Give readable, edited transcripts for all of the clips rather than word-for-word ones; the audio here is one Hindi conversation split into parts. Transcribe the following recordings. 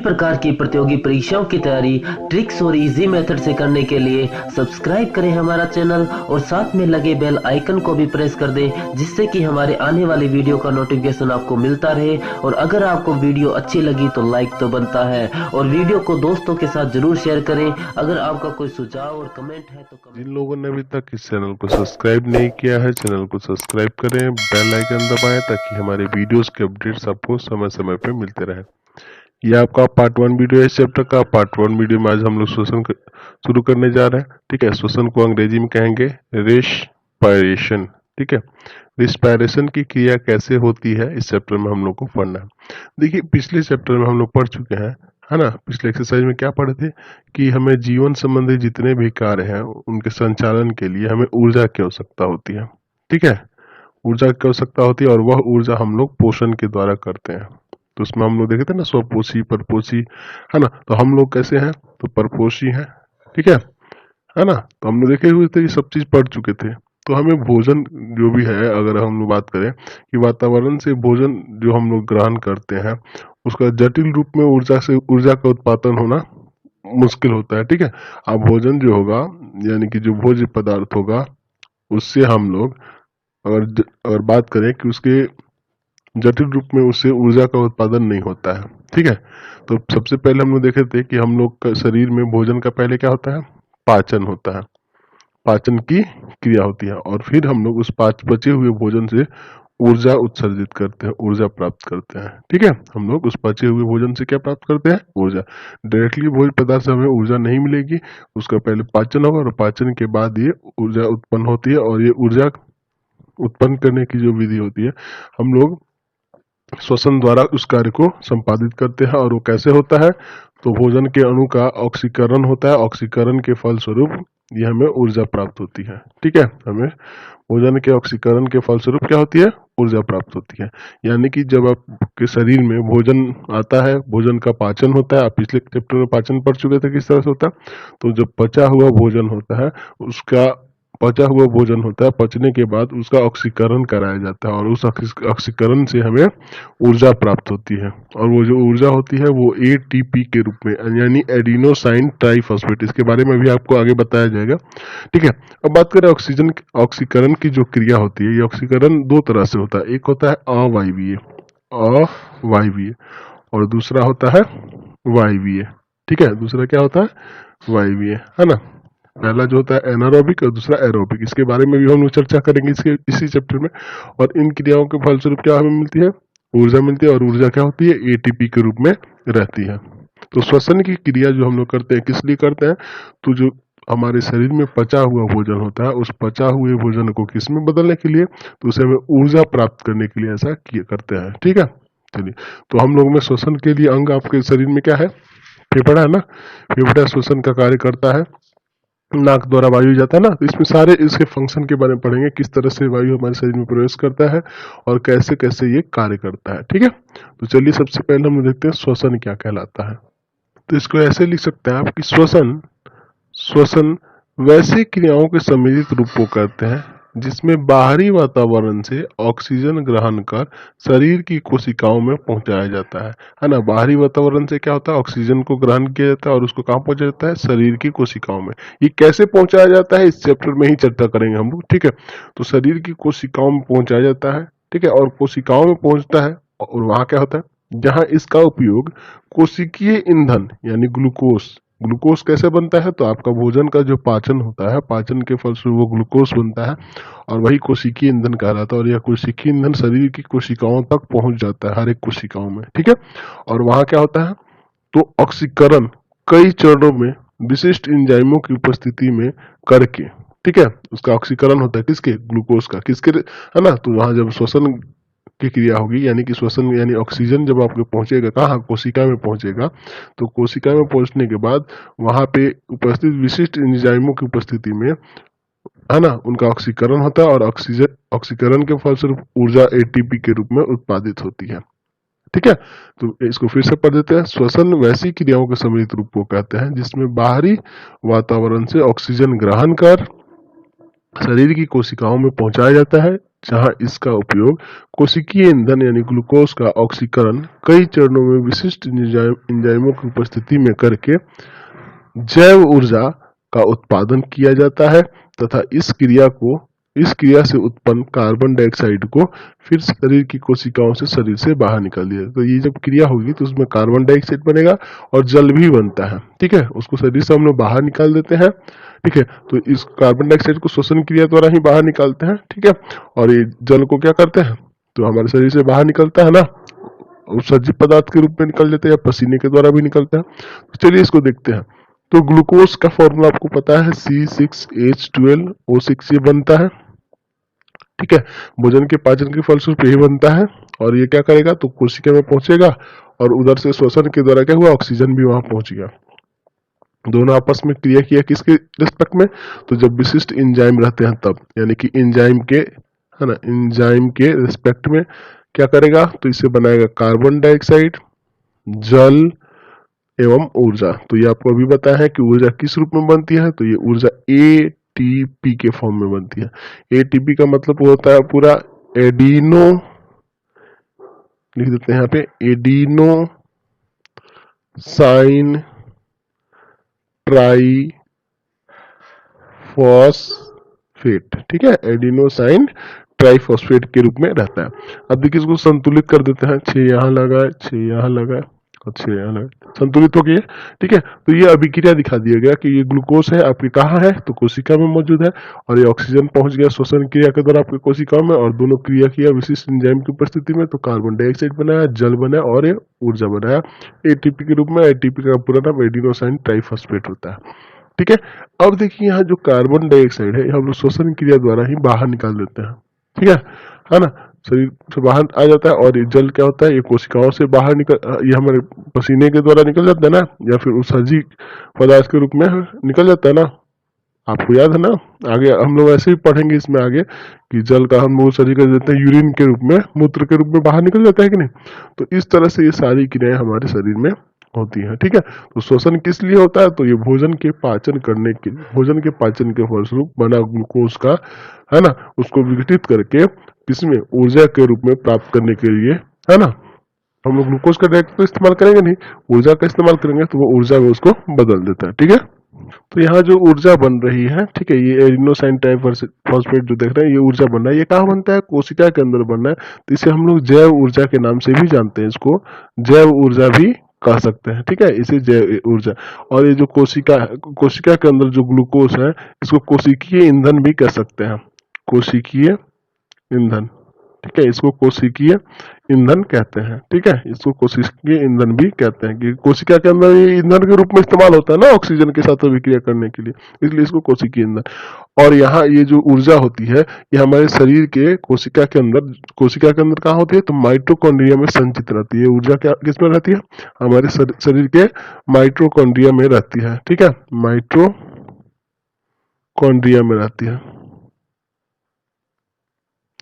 प्रकार की प्रतियोगी परीक्षाओं की तैयारी ट्रिक्स और इजी मेथड से करने के लिए सब्सक्राइब करें हमारा चैनल और साथ में लगे बेल आइकन को भी प्रेस कर दें, जिससे कि हमारे आने वाली वीडियो का नोटिफिकेशन आपको मिलता रहे। और अगर आपको वीडियो अच्छी लगी तो लाइक तो बनता है, और वीडियो को दोस्तों के साथ जरूर शेयर करें। अगर आपका कोई सुझाव और कमेंट है तो जिन लोगों ने अभी तक इस चैनल को सब्सक्राइब नहीं किया है, चैनल को सब्सक्राइब करें, बेल आइकन दबाएं ताकि हमारे वीडियोस के अपडेट्स आपको समय समय पर मिलते रहे। यह आपका पार्ट 1 वीडियो है इस चैप्टर का। पार्ट 1 वीडियो में आज हम लोग श्वसन शुरू करने जा रहे हैं। ठीक है, श्वसन को अंग्रेजी में कहेंगे रेस्पिरेशन। ठीक है, रेस्पिरेशन की क्रिया कैसे होती है इस चैप्टर में हम लोग को पढ़ना है। देखिए, पिछले चैप्टर में हम लोग पढ़ चुके हैं, है ना। पिछले एक्सरसाइज में क्या पढ़े थे कि हमें जीवन संबंधी जितने भी कार्य हैं उनके संचालन के लिए हमें ऊर्जा की आवश्यकता होती है। ठीक है, ऊर्जा की आवश्यकता होती है और वह ऊर्जा हम लोग पोषण के द्वारा करते हैं। तो उसमें हम लोग देखे थे ना, स्वपोषी, परपोषी, है ना। तो हम लोग कैसे हैं, तो परपोषी हैं। ठीक है ना। तो हम लोग देखे हुए थे, ये सब चीज पढ़ चुके थे। तो हमें भोजन जो भी है, अगर हम लोग बात करें कि वातावरण से भोजन जो हम लोग ग्रहण करते हैं उसका जटिल रूप में ऊर्जा का उत्पादन होना मुश्किल होता है। ठीक है, अब भोजन जो होगा यानी कि जो भोज्य पदार्थ होगा उससे हम लोग अगर बात करें कि उसके जटिल रूप में उससे ऊर्जा का उत्पादन नहीं होता है। ठीक है, तो सबसे पहले हम लोग देखे थे कि हम लोग का शरीर में भोजन का पहले क्या होता है, पाचन होता है, पाचन की क्रिया होती है, और फिर हम लोग उस बचे हुए भोजन से ऊर्जा उत्सर्जित करते हैं, ऊर्जा प्राप्त करते हैं। ठीक है, हम लोग उस बचे हुए भोजन से क्या प्राप्त करते हैं, ऊर्जा। डायरेक्टली भोज्य पदार्थ से हमें ऊर्जा नहीं मिलेगी, उसका पहले पाचन होगा और पाचन के बाद ये ऊर्जा उत्पन्न होती है। और ये ऊर्जा उत्पन्न करने की जो विधि होती है हम लोग श्वसन द्वारा उस कार्य को संपादित करते हैं। और वो कैसे होता है, तो भोजन के अणु का ऑक्सीकरण होता है, ऑक्सीकरण के फलस्वरूप ये हमें ऊर्जा प्राप्त होती है। ठीक है, हमें भोजन के ऑक्सीकरण के फलस्वरूप क्या होती है, ऊर्जा प्राप्त होती है। यानी कि जब आपके शरीर में भोजन आता है, भोजन का पाचन होता है। आप पिछले चैप्टर में पाचन पढ़ चुके थे किस तरह से होता है। तो जब पचा हुआ भोजन होता है, उसका पचा हुआ भोजन होता है, पचने के बाद उसका ऑक्सीकरण कराया जाता है और उस ऑक्सीकरण से हमें ऊर्जा प्राप्त होती है। और वो जो ऊर्जा होती है वो एटीपी के रूप में, यानी एडिनोसाइन ट्राइफॉस्फेट, इसके बारे में भी आपको आगे बताया जाएगा। ठीक है, अब बात करें ऑक्सीकरण की जो क्रिया होती है, ये ऑक्सीकरण दो तरह से होता है। एक होता है अवायवीय और दूसरा होता है वायवीय। ठीक है, दूसरा क्या होता है, वायवीय, है ना। पहला जो होता है एनारोबिक और दूसरा एरोबिक, इसके बारे में भी हम लोग चर्चा करेंगे इसी चैप्टर में। और इन क्रियाओं के फलस्वरूप क्या हमें मिलती है, ऊर्जा मिलती है, और ऊर्जा क्या होती है, एटीपी के रूप में रहती है। तो श्वसन की क्रिया जो हम लोग करते हैं किस लिए करते हैं, तो जो हमारे शरीर में पचा हुआ भोजन होता है उस पचा हुए भोजन को किस में बदलने के लिए, तो उसे हमें ऊर्जा प्राप्त करने के लिए ऐसा करते हैं। ठीक है, चलिए, तो हम लोग में श्वसन के लिए अंग आपके शरीर में क्या है, फेफड़ा है ना। फेफड़ा श्वसन का कार्य करता है, नाक द्वारा वायु जाता है ना। तो इसमें सारे इसके फंक्शन के बारे में पढ़ेंगे, किस तरह से वायु हमारे शरीर में प्रवेश करता है और कैसे कैसे ये कार्य करता है। ठीक है, तो चलिए सबसे पहले हम देखते हैं श्वसन क्या कहलाता है। तो इसको ऐसे लिख सकते हैं आप कि श्वसन श्वसन वैसी क्रियाओं के सम्मिलित रूप को कहते हैं जिसमें बाहरी वातावरण से ऑक्सीजन ग्रहण कर शरीर की कोशिकाओं में पहुंचाया जाता है ना। बाहरी वातावरण से क्या होता है, ऑक्सीजन को ग्रहण किया जाता है और उसको कहाँ पहुंचाया जाता है, शरीर की कोशिकाओं में। ये कैसे पहुंचाया जाता है इस चैप्टर में ही चर्चा करेंगे हम लोग। ठीक है, तो शरीर की कोशिकाओं में पहुंचाया जाता है। ठीक है, और कोशिकाओं में पहुंचता है और वहां क्या होता है, जहां इसका उपयोग कोशिकीय ईंधन यानी ग्लूकोज कैसे बनता है, तो आपका भोजन का जो पाचन होता है, पाचन के फलस्वरूप वो ग्लूकोज बनता है और वही कोशिकीय ईंधन कहलाता है। और यह कोशिकीय ईंधन शरीर की कोशिकाओं तक पहुंच जाता है, हर एक कोशिकाओं में। ठीक है, और वहां क्या होता है, तो ऑक्सीकरण कई चरणों में विशिष्ट एंजाइमों की उपस्थिति में करके, ठीक है, उसका ऑक्सीकरण होता है किसके, ग्लूकोज का, किसके, है ना। तो वहां जब श्वसन की क्रिया होगी, यानी कि श्वसन यानी ऑक्सीजन जब आपके पहुंचेगा कहाँ, कोशिका में पहुंचेगा, तो कोशिका में पहुंचने के बाद वहां पे उपस्थित विशिष्ट एंजाइमों की उपस्थिति में, है ना, उनका ऑक्सीकरण होता है और ऑक्सीकरण के फलस्वरूप ऊर्जा एटीपी के रूप में उत्पादित होती है। ठीक है, तो इसको फिर से पढ़ देते हैं। श्वसन वैसी क्रियाओं के सम्मिलित रूप को कहते हैं जिसमें बाहरी वातावरण से ऑक्सीजन ग्रहण कर शरीर की कोशिकाओं में पहुंचाया जाता है जहां इसका उपयोग कोशिकीय ईंधन यानी ग्लूकोज का ऑक्सीकरण कई चरणों में विशिष्ट एंजाइमों की उपस्थिति में करके जैव ऊर्जा का उत्पादन किया जाता है तथा इस क्रिया से उत्पन्न कार्बन डाइऑक्साइड को फिर शरीर की कोशिकाओं से शरीर से बाहर निकाल दिया। तो ये जब क्रिया होगी तो उसमें कार्बन डाइऑक्साइड बनेगा और जल भी बनता है, ठीक है। उसको शरीर से हम लोग बाहर निकाल देते हैं, ठीक है। तो इस कार्बन डाइऑक्साइड को श्वसन क्रिया द्वारा ही बाहर निकालते हैं, ठीक है। और ये जल को क्या करते हैं, तो हमारे शरीर से बाहर निकलता है ना, सजीव पदार्थ के रूप में निकल जाते हैं या पसीने के द्वारा भी निकलता है। तो चलिए इसको देखते हैं। तो ग्लूकोज का फॉर्मूला आपको पता है C6H12O6 ये बनता है, ठीक है। भोजन के पाचन के फलस्वरूप यही बनता है और ये क्या करेगा, तो कोशिका में पहुंचेगा और उधर से श्वसन के द्वारा क्या हुआ, ऑक्सीजन भी वहां पहुंच गया। दोनों आपस में क्रिया किया किसके रिस्पेक्ट में, तो जब विशिष्ट एंजाइम रहते हैं तब, यानी कि एंजाइम के, है ना, एंजाइम के रिस्पेक्ट में क्या करेगा, तो इसे बनाएगा कार्बन डाइऑक्साइड, जल एवं ऊर्जा। तो ये आपको अभी बताया है कि ऊर्जा किस रूप में बनती है, तो ये ऊर्जा एटीपी के फॉर्म में बनती है। एटीपी का मतलब होता है पूरा एडिनो, लिख देते हैं यहाँ पे, एडिनो साइन ट्राई फॉस्फेट, ठीक है, एडिनोसाइन ट्राइफॉस्फेट के रूप में रहता है। अब देखिए इसको संतुलित कर देते हैं, 6 यहाँ लगा है, 6 यहाँ लगा है और 6 यहाँ लगा, संतुलित हो गया, ठीक है। तो ये अभिक्रिया दिखा दिया गया कि ये ग्लूकोज है आपके कहाँ है, तो कोशिका में मौजूद है और ये ऑक्सीजन पहुंच गया श्वसन क्रिया के द्वारा आपके कोशिकाओं में और दोनों क्रिया किया विशिष्ट एंजाइम की उपस्थिति में, तो कार्बन डाइऑक्साइड बनाया, जल बनाया और ये ऊर्जा बनाया एटीपी के रूप में। एटीपी का पूरा नाम एडिनोसाइन ट्राइफॉस्फेट होता है, ठीक है। अब देखिए यहाँ जो कार्बन डाइऑक्साइड है हम लोग श्वसन क्रिया द्वारा ही बाहर निकाल देते हैं, ठीक है ना, शरीर से बाहर आ जाता है और ये जल क्या होता है, ये कोशिकाओं से बाहर निकल, ये हमारे पसीने के द्वारा निकल जाता है ना, या फिर उत्सर्जी पदार्थ के रूप में निकल जाता है ना। आपको याद है ना, आगे हम लोग ऐसे ही पढ़ेंगे इसमें आगे कि जल का हम लोग उत्सर्जी कर देते हैं यूरिन के रूप में, मूत्र के रूप में बाहर निकल जाता है कि नहीं। तो इस तरह से ये सारी क्रियाएं हमारे शरीर में होती है, ठीक है। तो श्वसन किस लिए होता है, तो ये भोजन के पाचन के फलस्वरूप बना ग्लूकोज का, है ना, उसको विघटित करके किसमें, ऊर्जा के रूप में प्राप्त करने के लिए, है ना। हम लोग ग्लूकोज का डायरेक्ट तो इस्तेमाल करेंगे नहीं, ऊर्जा का इस्तेमाल करेंगे, तो वो ऊर्जा में उसको बदल देता है, ठीक है। तो यहाँ जो ऊर्जा बन रही है, ठीक है, ये एडिनोसाइन ट्राइफॉस्फेट जो देख रहे हैं, ये ऊर्जा बन रहा है, ये कहाँ बनता है, कोशिका के अंदर बन रहा है। तो इसे हम लोग जैव ऊर्जा के नाम से भी जानते हैं, इसको जैव ऊर्जा भी कह सकते हैं, ठीक है, इसे जैव ऊर्जा। और ये जो कोशिका के अंदर जो ग्लूकोज है, इसको कोशिकीय ईंधन भी कह सकते हैं, कोशिकीय ईंधन, ठीक है, इसको कोशिकीय ईंधन कहते हैं, ठीक है, इसको कोशिकीय ईंधन भी कहते हैं कि कोशिका के अंदर ये ईंधन के रूप में इस्तेमाल होता है ना ऑक्सीजन के साथ अभिक्रिया करने के लिए, इसलिए इसको कोशिकीय ईंधन। और यहाँ ये जो ऊर्जा होती है ये हमारे शरीर के कोशिका के अंदर कहाँ होती है, तो माइटोकॉन्ड्रिया में संचित रहती है। ऊर्जा क्या किसमें रहती है, हमारे शरीर के माइटोकॉन्ड्रिया में रहती है, ठीक है, माइटोकॉन्ड्रिया में रहती है,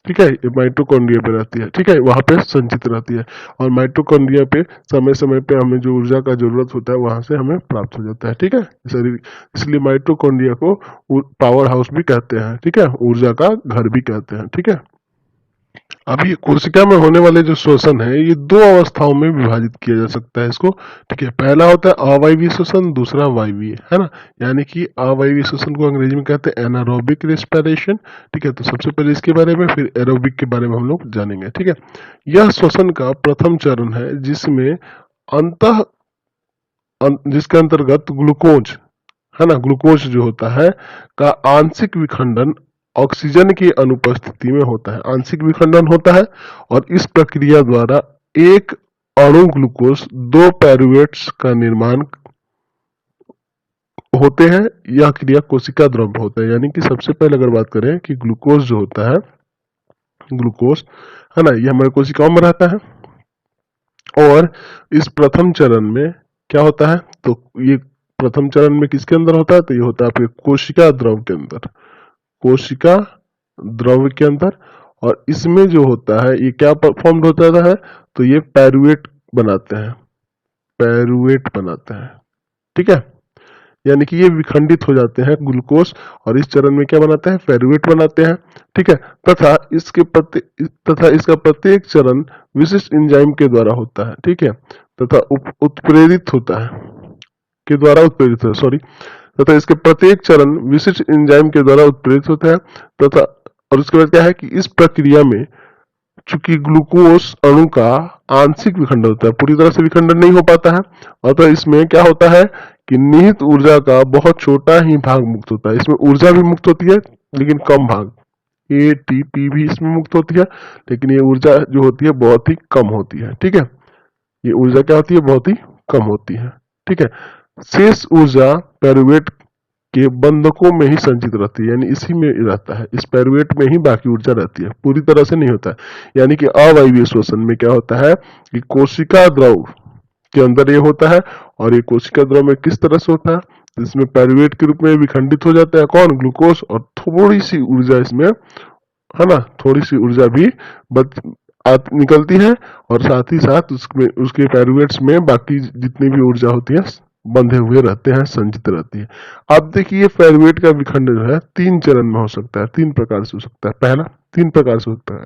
ठीक है, ये माइटोकॉन्ड्रिया पे रहती है, ठीक है, वहां पे संचित रहती है। और माइटोकॉन्ड्रिया पे समय समय पे हमें जो ऊर्जा का जरूरत होता है वहां से हमें प्राप्त हो जाता है, ठीक है, शरीर, इसलिए माइटोकॉन्ड्रिया को पावर हाउस भी कहते हैं, ठीक है, ऊर्जा का घर भी कहते हैं, ठीक है। अभी कोशिका में होने वाले जो श्वसन है ये दो अवस्थाओं में विभाजित किया जा सकता है इसको, ठीक है। पहला होता है अवायवीय श्वसन, दूसरा वायवीय, है ना। यानी कि अवायवीय श्वसन को अंग्रेजी में कहते हैं एनारोबिक रेस्पिरेशन, ठीक है। तो सबसे पहले इसके बारे में, फिर एरोबिक के बारे में हम लोग जानेंगे, ठीक है। यह श्वसन का प्रथम चरण है जिसके अंतर्गत ग्लूकोज, है ना, ग्लूकोज जो होता है का आंशिक विखंडन ऑक्सीजन की अनुपस्थिति में होता है, आंशिक विखंडन होता है। और इस प्रक्रिया द्वारा एक अणु ग्लूकोज दो पैरुवेट्स का निर्माण होते हैं। यह क्रिया कोशिका द्रव्य होता है। यानी कि सबसे पहले अगर बात करें कि ग्लूकोज जो होता है, ग्लूकोज, है ना, ये हमारे कोशिकाओं में रहता है और इस प्रथम चरण में क्या होता है, तो ये प्रथम चरण में किसके अंदर होता है, तो ये होता है आपके कोशिका द्रव के अंदर, कोशिका द्रव के अंदर। और इसमें जो होता है ये क्या फॉर्म होता है, तो ये पैरुवेट बनाते हैं, पैरुवेट बनाते हैं, ठीक है। यानी कि ये विखंडित हो जाते हैं ग्लूकोज, और इस चरण में क्या बनाते हैं, पायरुवेट बनाते हैं। ठीक है, तथा इसका प्रत्येक चरण विशिष्ट एंजाइम के द्वारा होता है। ठीक है, तथा उत्प्रेरित होता है, के द्वारा उत्प्रेरित है, सॉरी, तथा इसके प्रत्येक चरण विशिष्ट एंजाइम के द्वारा उत्प्रेरित होता है। तथा और उसके बाद क्या है कि इस प्रक्रिया में चूंकि ग्लूकोज अणु का आंशिक विखंडन होता है, पूरी तरह से विखंडन नहीं हो पाता है, अतः इसमें क्या होता है कि निहित ऊर्जा का बहुत छोटा ही भाग मुक्त होता है। इसमें ऊर्जा भी मुक्त होती है लेकिन कम भाग, एटीपी भी इसमें मुक्त होती है, लेकिन ये ऊर्जा जो होती है बहुत ही कम होती है। ठीक है, ये ऊर्जा क्या होती है, बहुत ही कम होती है। ठीक है, शेष ऊर्जा पायरुवेट के बंधकों में ही संचित रहती है, यानी इसी में रहता है, इस पायरुवेट में ही बाकी ऊर्जा रहती है, पूरी तरह से नहीं होता है। यानी कि अवायवीय श्वसन में क्या होता है कि कोशिका द्रव के अंदर ये होता है, और ये कोशिका द्रव में किस तरह से होता है, तो इसमें पायरुवेट के रूप में विखंडित हो जाता है कौन, ग्लूकोज, और थोड़ी सी ऊर्जा इसमें, है ना, थोड़ी सी ऊर्जा भी निकलती है, और साथ ही साथ उसमें उसके पायरुवेट्स में बाकी जितनी भी ऊर्जा होती है बंधे हुए रहते हैं, संचित रहती है। अब देखिए पायरुवेट का विखंडन जो है 3 चरण में हो सकता है, 3 प्रकार से हो सकता है। पहला 3 प्रकार से होता है।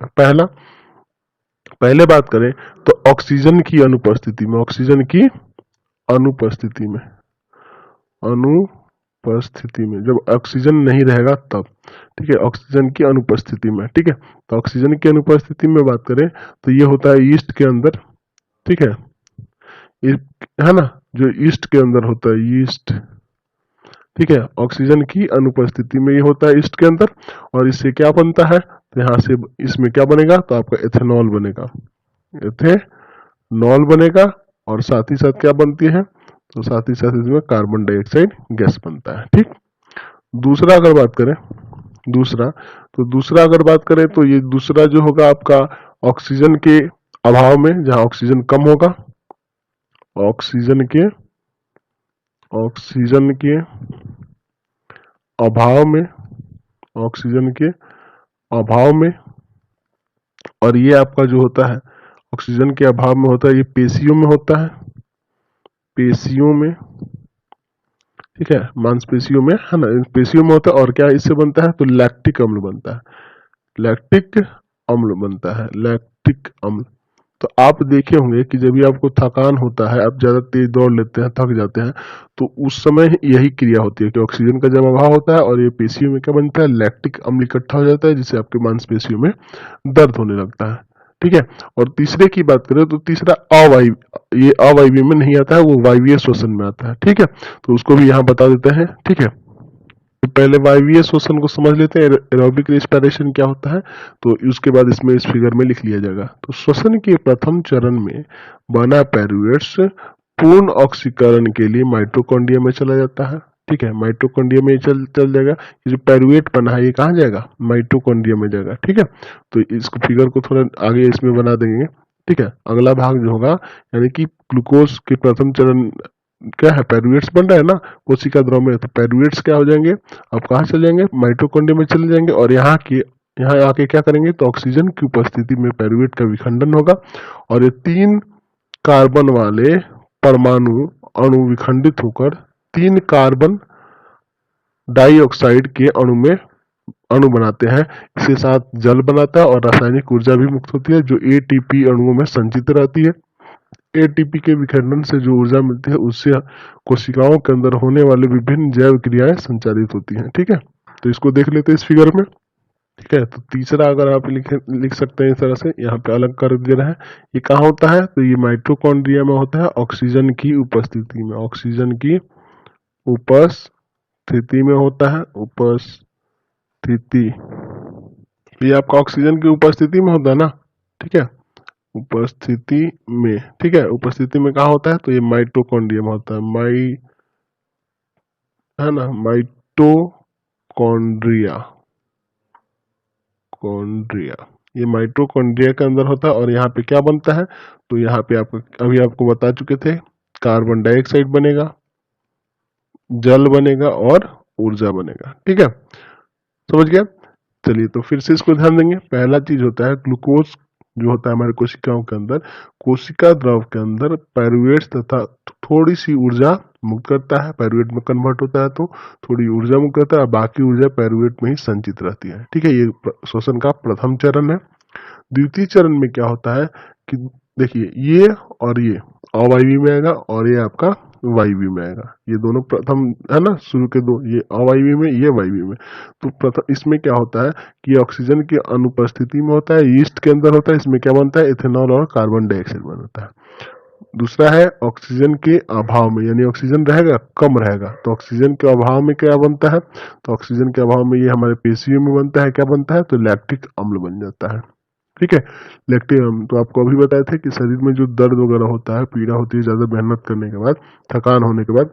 पहले बात करें तो ऑक्सीजन की अनुपस्थिति में, ऑक्सीजन की अनुपस्थिति में, जब ऑक्सीजन नहीं रहेगा तब। ठीक है, ऑक्सीजन की अनुपस्थिति में। ठीक है, तो ऑक्सीजन की अनुपस्थिति में बात करें तो ये होता है ईस्ट के अंदर। ठीक है ना, जो ईस्ट के अंदर होता है, ईस्ट। ठीक है, ऑक्सीजन की अनुपस्थिति में ये होता है ईस्ट के अंदर, और इससे क्या बनता है, तो यहाँ से इसमें क्या बनेगा, तो आपका एथेनॉल बनेगा, एथेनॉल बनेगा, और साथ ही साथ क्या बनती है, तो साथ ही साथ इसमें कार्बन डाइऑक्साइड गैस बनता है। ठीक, दूसरा अगर बात करें, दूसरा अगर बात करें तो ये दूसरा जो होगा आपका ऑक्सीजन के अभाव में, जहां ऑक्सीजन कम होगा, ऑक्सीजन के अभाव में, ऑक्सीजन के अभाव में, और ये आपका जो होता है ऑक्सीजन के अभाव में होता है, ये पेशियों में होता है, पेशियों में। ठीक है, मांसपेशियों में, है ना, पेशियों में होता है, और क्या इससे बनता है, तो लैक्टिक अम्ल बनता है, लैक्टिक अम्ल बनता है, लैक्टिक अम्ल। तो आप देखे होंगे कि जब भी आपको थकान होता है, आप ज्यादा तेज दौड़ लेते हैं, थक जाते हैं, तो उस समय यही क्रिया होती है कि ऑक्सीजन का जब अभाव होता है, और ये पेशियों में क्या बनता है, लैक्टिक अम्ल इकट्ठा हो जाता है, जिससे आपके मांसपेशियों में दर्द होने लगता है। ठीक है, और तीसरे की बात करें तो तीसरा ये अवायवीय में नहीं आता है, वो वायवीय श्वसन में आता है। ठीक है, तो उसको भी यहाँ बता देते हैं। ठीक है, तो पहले वायवीय श्वसन को समझ लेते हैं, एरोबिक रेस्पिरेशन क्या होता है, तो उसके बाद इसमें इस फिगर में लिख लिया जाएगा। तो श्वसन के प्रथम चरण में बना पायरुवेट्स पूर्ण ऑक्सीकरण के लिए माइटोकॉन्ड्रिया में चला जाता है। ठीक है, माइटोकॉन्ड्रिया में चल जाएगा, ये जो पायरुवेट बना है ये कहाँ जाएगा, माइटोकॉन्ड्रिया में जाएगा। ठीक है, तो इसको फिगर को थोड़ा आगे इसमें बना देंगे। ठीक है, अगला भाग जो होगा, यानी कि ग्लूकोज के प्रथम चरण क्या है, पायरुवेट्स बन रहा है ना कोशिका द्रव में, तो पायरुवेट्स क्या हो जाएंगे, अब कहाँ चले जाएंगे, माइटोकॉन्ड्रिया में चले जाएंगे, और यहाँ आके क्या करेंगे, तो ऑक्सीजन की उपस्थिति में पायरुवेट का विखंडन होगा, और ये 3 कार्बन वाले परमाणु अणु विखंडित होकर 3 कार्बन डाइऑक्साइड के अणु बनाते हैं। इसके साथ जल बनाता है, और रासायनिक ऊर्जा भी मुक्त होती है, जो एटीपी अणुओं में संचित रहती है। एटीपी के विखंडन से जो ऊर्जा मिलती है, उससे कोशिकाओं के अंदर होने वाले विभिन्न जैव क्रियाएं संचालित होती हैं। ठीक है, तो इसको देख लेते हैं इस फिगर में। ठीक है, तो तीसरा अगर आप लिख सकते हैं इस तरह से, यहाँ पे अलग कर दे रहा है, ये कहाँ होता है, तो ये माइटोकॉन्ड्रिया में होता है, ऑक्सीजन की उपस्थिति में, ऑक्सीजन की उपस्थिति में होता है, उपस्थिति, ये आपका ऑक्सीजन की उपस्थिति में होता है ना। ठीक है, उपस्थिति में। ठीक है, उपस्थिति में कहा होता है, तो ये माइटोकॉन्ड्रिया में होता है, माइटोकॉन्ड्रिया, ये माइटोकॉन्ड्रिया के अंदर होता है, और यहाँ पे क्या बनता है, तो यहाँ पे अभी आपको बता चुके थे, कार्बन डाइऑक्साइड बनेगा, जल बनेगा, और ऊर्जा बनेगा। ठीक है, समझ गया। चलिए तो फिर से इसको ध्यान देंगे। पहला चीज होता है ग्लूकोज जो होता है हमारे कोशिकाओं के अंदर, कोशिका द्रव के अंदर पायरुवेट्स तथा थोड़ी सी ऊर्जा मुक्त करता है, पायरुवेट में कन्वर्ट होता है तो थोड़ी ऊर्जा मुक्त करता है और बाकी ऊर्जा पायरुवेट में ही संचित रहती है। ठीक है, ये श्वसन का प्रथम चरण है। द्वितीय चरण में क्या होता है कि देखिए ये और ये अवायवीय में आएगा और ये आपका वायवीय में आएगा। ये दोनों प्रथम है ना, शुरू के दो, ये अवायवीय में, ये वायवीय में। तो प्रथम इसमें क्या होता है कि ऑक्सीजन की अनुपस्थिति में होता है, ईस्ट के अंदर होता है, इसमें क्या बनता है, इथेनॉल और कार्बन डाइऑक्साइड बनता है। दूसरा है ऑक्सीजन के अभाव में, यानी ऑक्सीजन रहेगा कम रहेगा, तो ऑक्सीजन के अभाव में क्या बनता है, तो ऑक्सीजन के अभाव में ये हमारे पेशियों में बनता है, क्या बनता है, तो लैक्टिक अम्ल बन जाता है। ठीक है, लैक्टिक अम्ल तो आपको अभी बताए थे कि शरीर में जो दर्द वगैरह होता है, पीड़ा होती है ज्यादा मेहनत करने के बाद, थकान होने के बाद,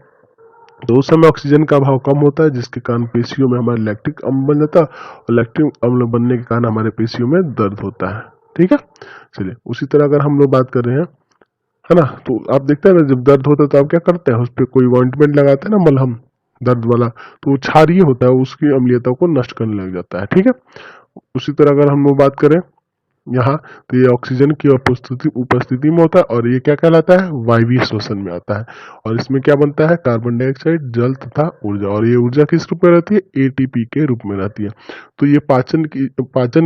तो उस समय ऑक्सीजन का अभाव कम होता है, जिसके कारण पेशियों में हमारे लैक्टिक अम्ल बन जाता है और लैक्टिक अम्ल बनने के कारण हमारे पेशियों में दर्द होता है। ठीक है, चलिए उसी तरह अगर हम लोग बात कर रहे हैं, है ना, तो आप देखते हैं ना जब दर्द होता है तो आप क्या करते हैं, उस पर कोई ऑइंटमेंट लगाते हैं ना, मलहम दर्द वाला, तो वो क्षारीय होता है, उसकी अम्लीयता को नष्ट करने लग जाता है। ठीक है, उसी तरह अगर हम लोग बात करें यहाँ, तो ये ऑक्सीजन की उपस्थिति में होता है और ये क्या कहलाता है, वायवीय श्वसन में आता है। और इसमें क्या बनता है, कार्बन डाइऑक्साइड, जल तथा ऊर्जा, और ये ऊर्जा किस रूप में रहती है, एटीपी के रूप में रहती है। तो ये पाचन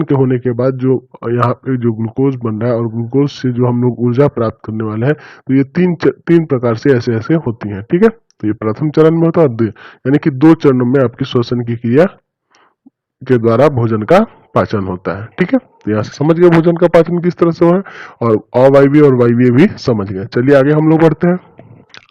के होने के बाद जो यहाँ पे जो ग्लूकोज बन रहा है और ग्लूकोज से जो हम लोग ऊर्जा प्राप्त करने वाले हैं, तो ये तीन प्रकार से ऐसे ऐसे होती है। ठीक है, तो ये प्रथम चरण में होता है, यानी कि 2 चरणों में आपकी श्वसन की क्रिया के द्वारा भोजन का पाचन होता है। ठीक है, तो यहाँ से समझ गए भोजन का पाचन किस तरह से हो है, और अवायवीय और वायवीय भी समझ गए। चलिए आगे हम लोग बढ़ते हैं।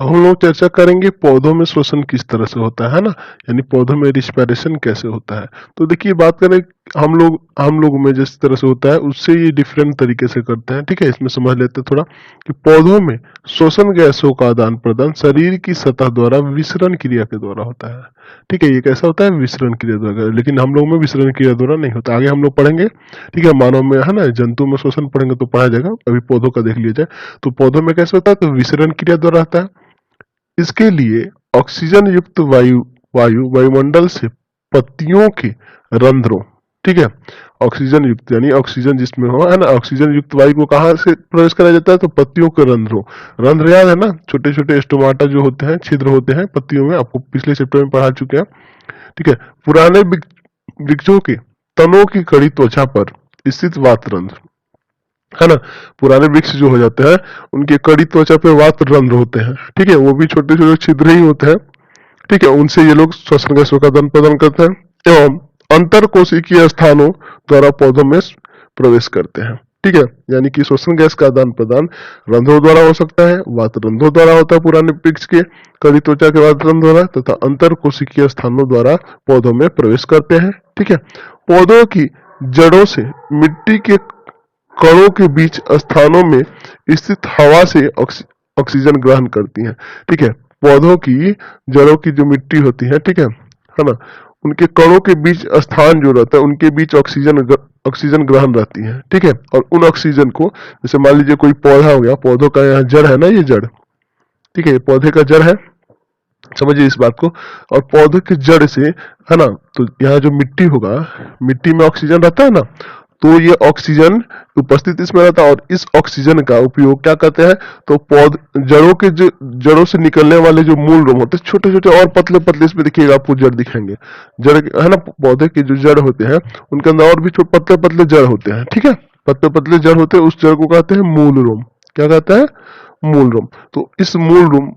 अब हम लोग चर्चा करेंगे पौधों में श्वसन किस तरह से होता है ना, यानी पौधों में रिस्पिरेशन कैसे होता है। तो देखिए बात करें हम लोग में जिस तरह से होता है उससे ये डिफरेंट तरीके से करते हैं। ठीक है, इसमें समझ लेते हैं थोड़ा कि पौधों में श्वसन गैसों का आदान प्रदान शरीर की सतह द्वारा विसरण क्रिया के द्वारा होता है। ठीक है, ये कैसा होता है, विसरण क्रिया द्वारा, लेकिन हम लोग में विसरण क्रिया द्वारा नहीं होता। आगे हम लोग पढ़ेंगे। ठीक है, मानव में है ना, जंतु में श्वसन पढ़ेंगे तो पढ़ा जाएगा, अभी पौधों का देख लिया जाए। तो पौधों में कैसे होता है, तो विसरण क्रिया द्वारा होता है। इसके लिए ऑक्सीजन युक्त वायुमंडल से पत्तियों के रंध्रों, ठीक है, ऑक्सीजन युक्त यानी ऑक्सीजन जिसमें हो, है ना, ऑक्सीजन युक्त वायु को कहां से प्रवेश कराया जाता है, तो पत्तियों के रंध्रों। रंध्र याद है ना, छोटे छोटे स्टोमाटा जो होते हैं, छिद्र होते हैं पत्तियों में, आपको पिछले चैप्टर में पढ़ा चुके हैं। ठीक है, पुराने वृक्षों के तनों की कड़ी त्वचा पर स्थित वातरंध्र, है ना, पुराने वृक्ष जो हो जाते हैं उनके कड़ी त्वचा पे वात रंध्र होते हैं। ठीक है, वो भी छोटे छोटे छिद्र ही होते हैं। ठीक है, उनसे ये लोग श्वसन गैसों का आदान प्रदान करते हैं एवं अंतर कोशिकीय स्थानों द्वारा पौधों में प्रवेश करते हैं। ठीक है, यानी कि श्वसन गैस का आदान प्रदान रंध्रों द्वारा हो सकता है, वात रंध्रों द्वारा होता है पुराने वृक्ष के कड़ी त्वचा के वात रंध्र द्वारा, तथा अंतर कोशिकीय स्थानों द्वारा पौधों में प्रवेश करते हैं। ठीक है, पौधों की जड़ों से मिट्टी के कणों के बीच स्थानों में स्थित हवा से ऑक्सीजन ग्रहण करती हैं। ठीक है, पौधों की जड़ों की जो मिट्टी होती है, ठीक है ना, उनके कणों के बीच स्थान जो रहता है उनके बीच ऑक्सीजन ग्रहण रहती है। ठीक है, और उन ऑक्सीजन को, जैसे मान लीजिए कोई पौधा हो गया, पौधों का यहाँ जड़ है ना, ये जड़, ठीक है, पौधे का जड़ है, समझिए इस बात को, और पौधे के जड़ से, है ना, तो यहाँ जो मिट्टी होगा, मिट्टी में ऑक्सीजन रहता है ना, तो ये ऑक्सीजन उपस्थित इसमें रहता है और इस ऑक्सीजन का उपयोग क्या करते हैं, तो जड़ों के जड़ों से निकलने वाले जो मूल रोम होते हैं, छोटे छोटे और पतले पतले, इसमें देखिएगा आपको जड़ दिखेंगे, जड़ है ना, पौधे के जो जड़ होते हैं उनके अंदर और भी पतले पतले जड़ होते हैं। ठीक है, पतले पतले जड़ होते हैं, उस जड़ को कहते हैं मूल रोम। क्या कहता है, मूल रोम। तो इस मूल रोम,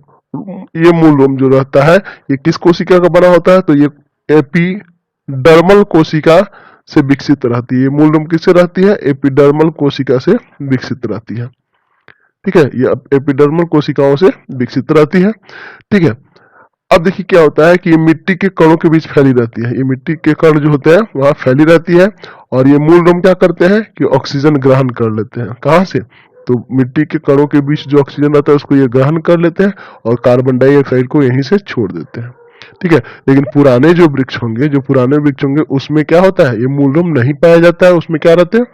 ये मूल रोम जो रहता है ये किस कोशिका का बना होता है, तो ये एपिडर्मल कोशिका से विकसित रहती है। मूल रोम किससे रहती है, एपिडर्मल कोशिका से विकसित रहती है। ठीक है, ये एपिडर्मल कोशिकाओं से विकसित रहती है। ठीक है, अब देखिए क्या होता है कि ये मिट्टी के कणों के बीच फैली रहती है, ये मिट्टी के कण जो होते हैं वहां फैली रहती है, और ये मूल रोम क्या करते हैं कि ऑक्सीजन ग्रहण कर लेते हैं। कहां से, तो मिट्टी के कणों के बीच जो ऑक्सीजन रहता है उसको ये ग्रहण कर लेते हैं और कार्बन डाइऑक्साइड को यहीं से छोड़ देते हैं। ठीक है, लेकिन पुराने जो वृक्ष होंगे उसमें क्या होता है, ये मूल रोम नहीं पाया जाता है, उसमें क्या रहते हैं,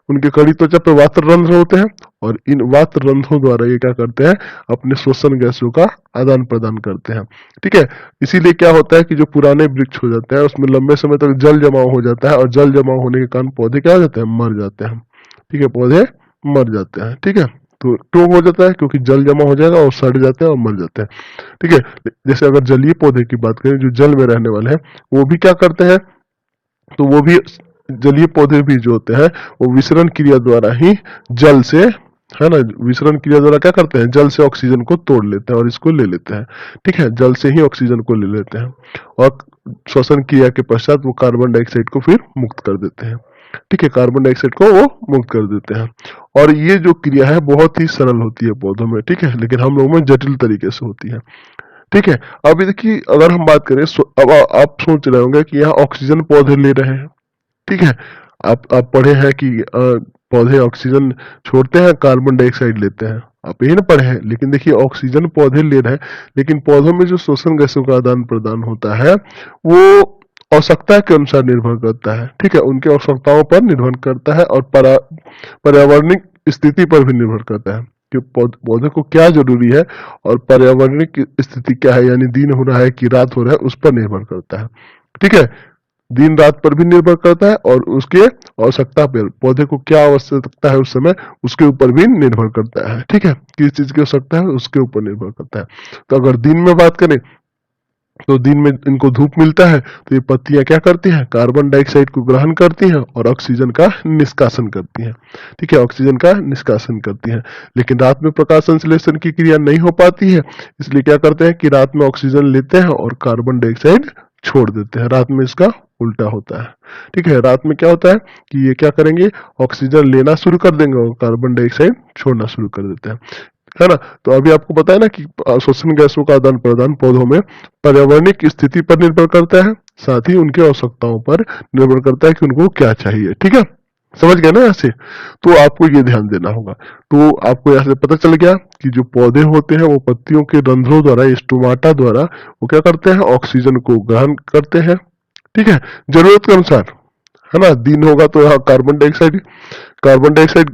उनके कड़ी त्वचा पे वात रंध्र होते हैं, और इन वात रंध्रों द्वारा ये क्या करते हैं, अपने श्वसन गैसों का आदान प्रदान करते हैं। ठीक है, इसीलिए क्या होता है कि जो पुराने वृक्ष हो जाते हैं उसमें लंबे समय तक जल जमाव हो जाता है, और जल जमाव होने के कारण पौधे क्या हो जाते हैं, मर जाते हैं। ठीक है, पौधे मर जाते हैं। ठीक है, तो क्यों हो जाता है? क्योंकि जल जमा हो जाएगा और सड़ जाते हैं और मर जाते हैं। ठीक है, जैसे अगर जलीय पौधे की बात करें जो जल में रहने वाले हैं, वो भी क्या करते हैं? तो वो भी जलीय पौधे भी जो होते हैं वो विसरण क्रिया द्वारा ही जल से, है ना, विसरण क्रिया द्वारा क्या करते हैं? जल से ऑक्सीजन को तोड़ लेते हैं और इसको ले लेते हैं। ठीक है, जल से ही ऑक्सीजन को ले लेते हैं और श्वसन क्रिया के पश्चात वो कार्बन डाइऑक्साइड को फिर मुक्त कर देते हैं। ठीक है, कार्बन डाइऑक्साइड को वो मुक्त कर देते हैं। और ये जो क्रिया है बहुत ही सरल होती है पौधों में। ठीक है, लेकिन हम लोगों में जटिल तरीके से होती है। ठीक है, अभी देखिए अगर हम बात करें अब आप सोच रहे होंगे कि यहाँ ऑक्सीजन पौधे ले रहे हैं। ठीक है, आप पढ़े हैं कि पौधे ऑक्सीजन छोड़ते हैं, कार्बन डाइऑक्साइड लेते हैं, आप यही ना पढ़े हैं। लेकिन देखिए ऑक्सीजन पौधे ले रहे हैं, लेकिन पौधों में जो श्वसन गैसों का आदान प्रदान होता है वो आवश्यकता के अनुसार निर्भर करता है। ठीक है, उनके आवश्यकताओं पर निर्भर करता है और पर्यावरणिक स्थिति पर भी निर्भर करता है कि पौधे को क्या जरूरी है और पर्यावरणिक स्थिति क्या है, यानी दिन हो रहा है कि रात हो रहा है, उस पर निर्भर करता है। ठीक है, दिन रात पर भी निर्भर करता है और उसके आवश्यकता पर, पौधे को क्या आवश्यकता है उस समय, उसके ऊपर भी निर्भर करता है। ठीक है, किस चीज की आवश्यकता है उसके ऊपर निर्भर करता है। तो अगर दिन में बात करें तो दिन में इनको धूप मिलता है तो ये पत्तियां क्या करती हैं? कार्बन डाइऑक्साइड को ग्रहण करती हैं और ऑक्सीजन का निष्कासन करती हैं। ठीक है, ऑक्सीजन का निष्कासन करती हैं। लेकिन रात में प्रकाश संश्लेषण की क्रिया नहीं हो पाती है, इसलिए क्या करते हैं कि रात में ऑक्सीजन लेते हैं और कार्बन डाइऑक्साइड छोड़ देते हैं। रात में इसका उल्टा होता है। ठीक है, रात में क्या होता है कि ये क्या करेंगे? ऑक्सीजन लेना शुरू कर देंगे और कार्बन डाइऑक्साइड छोड़ना शुरू कर देते हैं, है ना। तो अभी आपको पता है ना कि श्वसन गैसों का आदान प्रदान पौधों में पर्यावरणिक स्थिति पर निर्भर करता है, साथ ही उनकी आवश्यकताओं पर निर्भर करता है कि उनको क्या चाहिए। ठीक है, समझ गए ना ऐसे? तो आपको ये ध्यान देना होगा। तो आपको यहाँ से पता चल गया कि जो पौधे होते हैं वो पत्तियों के रंध्रों द्वारा, स्टोमाटा द्वारा, वो क्या करते हैं? ऑक्सीजन को ग्रहण करते हैं। ठीक है, जरूरत के अनुसार, है ना। दिन होगा तो यहाँ कार्बन डाइऑक्साइड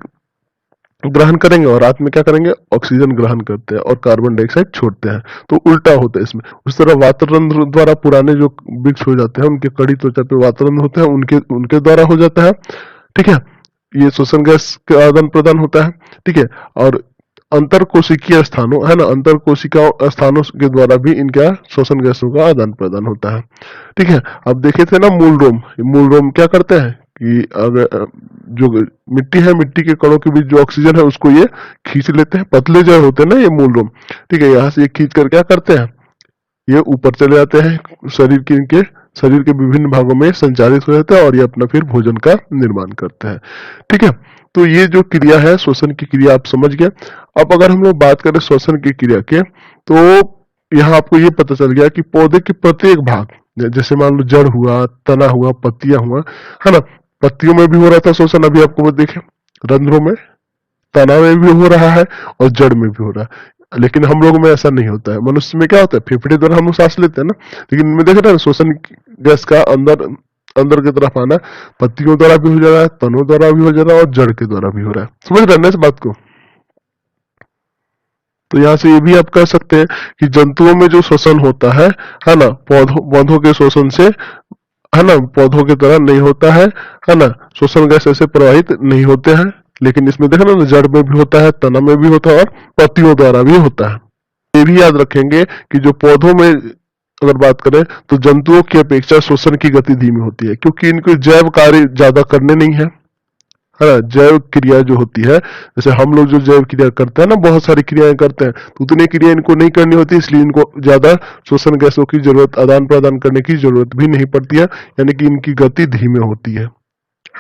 ग्रहण करेंगे और रात में क्या करेंगे? ऑक्सीजन ग्रहण करते हैं और कार्बन डाइऑक्साइड छोड़ते हैं। तो उल्टा होता है इसमें। उस तरह वातरंध्र द्वारा पुराने जो वृक्ष हो जाते हैं, उनके कड़ी त्वचा पे वातरंध्र होते हैं, उनके द्वारा हो जाता है। ठीक है, ये श्वसन गैस का आदान प्रदान होता है। ठीक है, और अंतर कोशिकीय स्थानों, है ना, अंतर कोशिका स्थानों के द्वारा भी इनका श्वसन गैसों का आदान प्रदान होता है। ठीक है, अब देखे थे ना मूल रोम क्या करते हैं कि अगर जो मिट्टी है, मिट्टी के कणों के बीच जो ऑक्सीजन है उसको ये खींच लेते हैं। पतले जो होते हैं ना ये मूल रोम, ठीक है, यहाँ से ये खींच कर क्या करते हैं? ये ऊपर चले जाते हैं, शरीर के विभिन्न भागों में संचारित हो जाते हैं और ये अपना फिर भोजन का निर्माण करते हैं। ठीक है, तो ये जो क्रिया है श्वसन की क्रिया आप समझ गए। अब अगर हम लोग बात करें श्वसन की क्रिया के, तो यहाँ आपको ये पता चल गया कि पौधे के प्रत्येक भाग, जैसे मान लो जड़ हुआ, तना हुआ, पत्तियां हुआ, है ना, पत्तियों में भी हो रहा था श्वसन, अभी आपको देखे रंध्रों में, तना में भी हो रहा है और जड़ में भी हो रहा है। लेकिन हम लोगों में ऐसा नहीं होता है। मनुष्य में क्या होता है? फेफड़े द्वारा हम लोग सांस लेते हैं ना, लेकिन इनमें देखा था श्वसन गैस का अंदर की तरफ आना पत्तियों द्वारा भी हो जा रहा है, तनों द्वारा भी हो जा रहा है और जड़ के द्वारा भी हो रहा है। समझ रहे हैं ना इस बात को? तो यहाँ से ये भी आप कह सकते हैं कि जंतुओं में जो श्वसन होता है ना, पौधों के श्वसन से, है ना, पौधों की तरह नहीं होता है ना, श्वसन गैस ऐसे प्रवाहित नहीं होते हैं। लेकिन इसमें देखा ना, जड़ में भी होता है, तना में भी होता है और पत्तियों द्वारा भी होता है। ये भी याद रखेंगे कि जो पौधों में अगर बात करें तो जंतुओं की अपेक्षा श्वसन की गति धीमी होती है, क्योंकि इनको जैव कार्य ज्यादा करने नहीं है ना। जैव क्रिया जो होती है, जैसे हम लोग जो जैव क्रिया करते हैं ना, बहुत सारी क्रियाएं करते हैं, तो उतनी क्रिया इनको नहीं करनी होती, इसलिए इनको ज्यादा श्वसन गैसों की जरूरत, आदान प्रदान करने की जरूरत भी नहीं पड़ती है, यानी कि इनकी गति धीमे होती है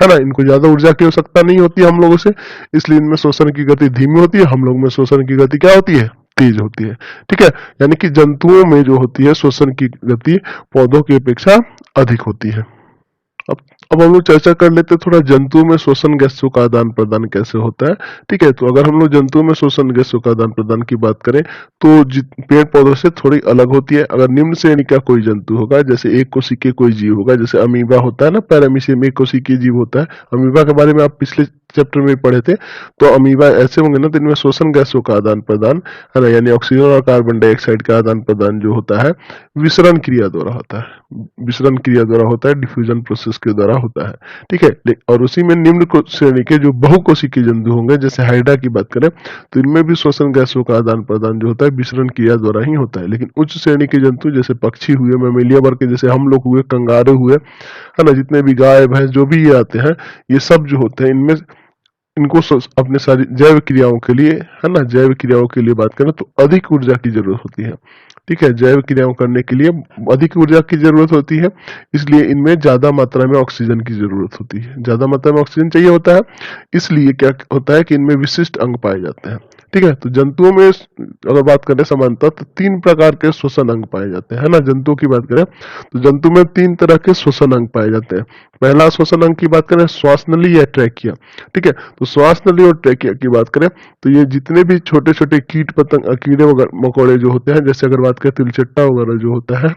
ना। इनको ज्यादा ऊर्जा की आवश्यकता नहीं होती हम लोगों से, इसलिए इनमें श्वसन की गति धीमी होती है। हम लोग में श्वसन की गति क्या होती है? तेज होती है। ठीक है, यानी कि जंतुओं में जो होती है श्वसन की गति पौधों की अपेक्षा अधिक होती है। अब हम लोग चर्चा कर लेते हैं थोड़ा जंतुओं में श्वसन गैसों का आदान प्रदान कैसे होता है। ठीक है, तो अगर हम लोग जंतुओं में श्वसन गैसों का आदान प्रदान की बात करें तो पेड़ पौधों से थोड़ी अलग होती है। अगर निम्न श्रेणी का कोई जंतु होगा, जैसे एक कोशिकीय कोई जीव होगा, जैसे अमीबा होता है ना, पैरामीशियम एक कोशिकीय जीव होता है। अमीबा के बारे में आप पिछले चैप्टर में पढ़े थे, तो अमीबा ऐसे होंगे ना, तो इनमें श्वसन गैसों का आदान प्रदान है ना, यानी ऑक्सीजन और कार्बन डाइऑक्साइड का आदान प्रदान जो होता है विसरण क्रिया द्वारा होता है, विसरण क्रिया द्वारा होता है, डिफ्यूजन प्रोसेस के द्वारा होता है। ठीक है, और उसी में निम्न श्रेणी के जो बहुकोशिकीय जंतु होंगे, जैसे हाइड्रा की बात करें तो इनमें भी श्वसन गैसों का आदान प्रदान जो होता है विसरण क्रिया द्वारा ही होता है। लेकिन उच्च श्रेणी के जंतु जैसे पक्षी हुए, मैमेलिया वर्ग के जैसे हम लोग हुए, कंगारू हुए, है ना, जितने भी गाय भैंस जो भी ये आते हैं, ये सब जो होते हैं इनमें इनको अपने सारी जैव क्रियाओं के लिए, है ना, जैव क्रियाओं के लिए बात करें तो अधिक ऊर्जा की जरूरत होती है। ठीक है, जैव क्रियाओं करने के लिए अधिक ऊर्जा की जरूरत होती है, इसलिए इनमें ज्यादा मात्रा में ऑक्सीजन की जरूरत होती है, ज्यादा मात्रा में ऑक्सीजन चाहिए होता है। इसलिए क्या होता है कि इनमें विशिष्ट अंग पाए जाते हैं। ठीक है, तो जंतुओं में अगर बात करें समानता, तो 3 प्रकार के श्वसन अंग पाए जाते हैं, है ना। जंतुओं की बात करें तो जंतु में 3 तरह के श्वसन अंग पाए जाते हैं। पहला श्वसन अंग की बात करें श्वास नली या ट्रैकिया। ठीक है, तो श्वास नली और ट्रैकिया की बात करें तो ये जितने भी छोटे छोटे कीट पतंग, कीड़े मकोड़े जो होते हैं, जैसे अगर बात करें तिलचट्टा वगैरह जो होता है,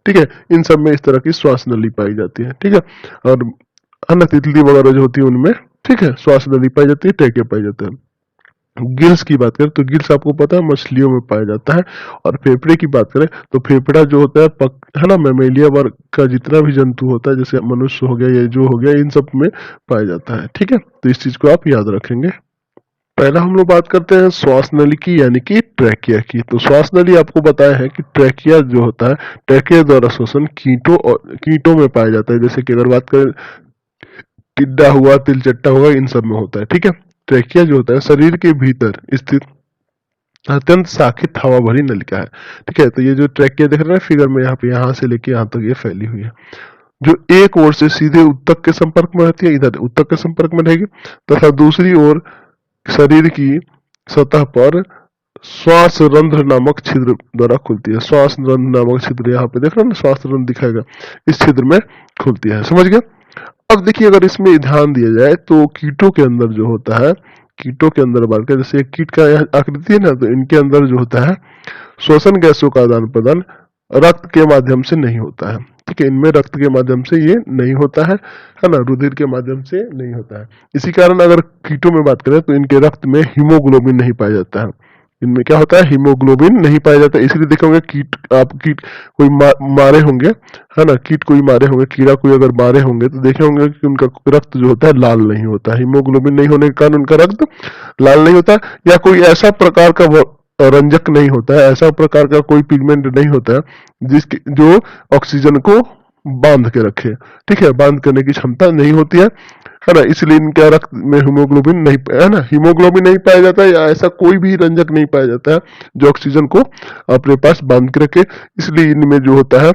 ठीक है, इन सब में इस तरह की श्वास नली पाई जाती है। ठीक है, और है ना, तितली वगैरह जो होती है उनमें, ठीक है, श्वास नली पाई जाती है, ट्रैकिया पाई जाता है। गिल्स की बात करें तो गिल्स आपको पता है मछलियों में पाया जाता है। और फेफड़े की बात करें तो फेफड़ा जो होता है है ना, मैमेलिया वर्ग का जितना भी जंतु होता है, जैसे मनुष्य हो गया, ये जो हो गया, इन सब में पाया जाता है। ठीक है, तो इस चीज को आप याद रखेंगे। पहला हम लोग बात करते हैं श्वास नली की, यानी कि ट्रैकिया की। तो श्वास नली आपको बताया है कि ट्रैकिया जो होता है, ट्रैकिया द्वारा श्वसन कीटों में पाया जाता है। जैसे कि अगर बात करें टिड्डा हुआ, तिलचट्टा हुआ, इन सब में होता है। ठीक है, ट्रैकिया जो होता है शरीर के भीतर स्थित अत्यंत शाखित हवा भरी नलिका है। ठीक है, तो ये जो ट्रैकिया देख रहे हैं फिगर में, यहाँ पे, यहाँ से लेके यहाँ तक ये फैली हुई है, जो एक ओर से सीधे उत्तक के संपर्क में रहती है, इधर उत्तक के संपर्क में रहेगी, तथा दूसरी ओर शरीर की सतह पर श्वास रंध्र नामक छिद्र द्वारा खुलती है। श्वास रंध्र नामक छिद्र यहाँ पे देख रहे हैं ना, श्वास रंध्र दिखाएगा, इस छिद्र में खुलती है। समझ गया। अब देखिए, अगर इसमें ध्यान दिया जाए तो कीटों के अंदर जो होता है, कीटों के अंदर बात करें, जैसे एक कीट का आकृति है ना, तो इनके अंदर जो होता है श्वसन गैसों का आदान प्रदान रक्त के माध्यम से नहीं होता है। ठीक है, इनमें रक्त के माध्यम से ये नहीं होता है ना, रुधिर के माध्यम से नहीं होता है। इसी कारण अगर कीटों में बात करें तो इनके रक्त में हीमोग्लोबिन नहीं पाया जाता है। इनमें क्या होता है, हीमोग्लोबिन नहीं पाया जाता है। इसलिए देखोगे कीट कोई मारे होंगे, है ना, कीट कोई मारे होंगे, कीड़ा कोई अगर मारे होंगे तो देखे होंगे कि उनका रक्त जो होता है लाल नहीं होता। हीमोग्लोबिन नहीं होने के कारण उनका रक्त लाल नहीं होता, या कोई ऐसा प्रकार का रंजक नहीं होता है, ऐसा प्रकार का कोई पिगमेंट नहीं होता है जिसकी जो ऑक्सीजन को बांध के रखे। ठीक है, बांध करने की क्षमता नहीं होती है ना, इसलिए इनके रक्त में हीमोग्लोबिन नहीं, है ना, हीमोग्लोबिन नहीं पाया जाता है, या ऐसा कोई भी रंजक नहीं पाया जाता है जो ऑक्सीजन को अपने पास बांध के रखे। इसलिए इनमें जो होता है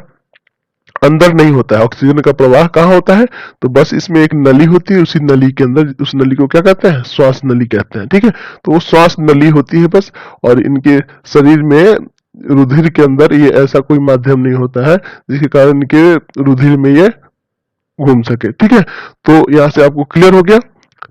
अंदर नहीं होता है, ऑक्सीजन का प्रवाह कहाँ होता है, तो बस इसमें एक नली होती है, उसी नली के अंदर, उस नली को क्या कहते हैं, श्वास नली कहते हैं। ठीक है, तो वो श्वास नली होती है बस, और इनके शरीर में रुधिर के अंदर ये ऐसा कोई माध्यम नहीं होता है जिसके कारण इनके रुधिर में ये घूम सके। ठीक है, तो यहाँ से आपको क्लियर हो गया।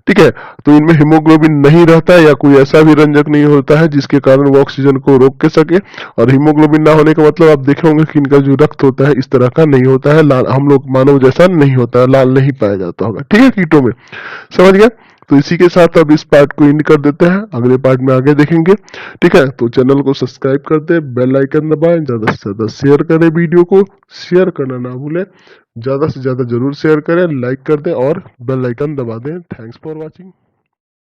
ठीक है, तो इनमें हीमोग्लोबिन नहीं रहता है, या कोई ऐसा भी रंजक नहीं होता है जिसके कारण वो ऑक्सीजन को रोक के सके। और हीमोग्लोबिन ना होने का मतलब आप देखे होंगे कि इनका जो रक्त होता है इस तरह का नहीं होता है, लाल, हम लोग मानव जैसा नहीं होता है, लाल नहीं पाया जाता होगा। ठीक है, कीटों में। समझ गया। तो इसी के साथ अब इस पार्ट को एंड कर देते हैं, अगले पार्ट में आगे देखेंगे। ठीक है, तो चैनल को सब्सक्राइब कर दे, बेल आइकन दबाएं, ज्यादा से ज्यादा शेयर करें, वीडियो को शेयर करना ना भूलें, ज्यादा से ज्यादा जरूर शेयर करें, लाइक कर दें और बेल आइकन दबा दें। Thanks for watching.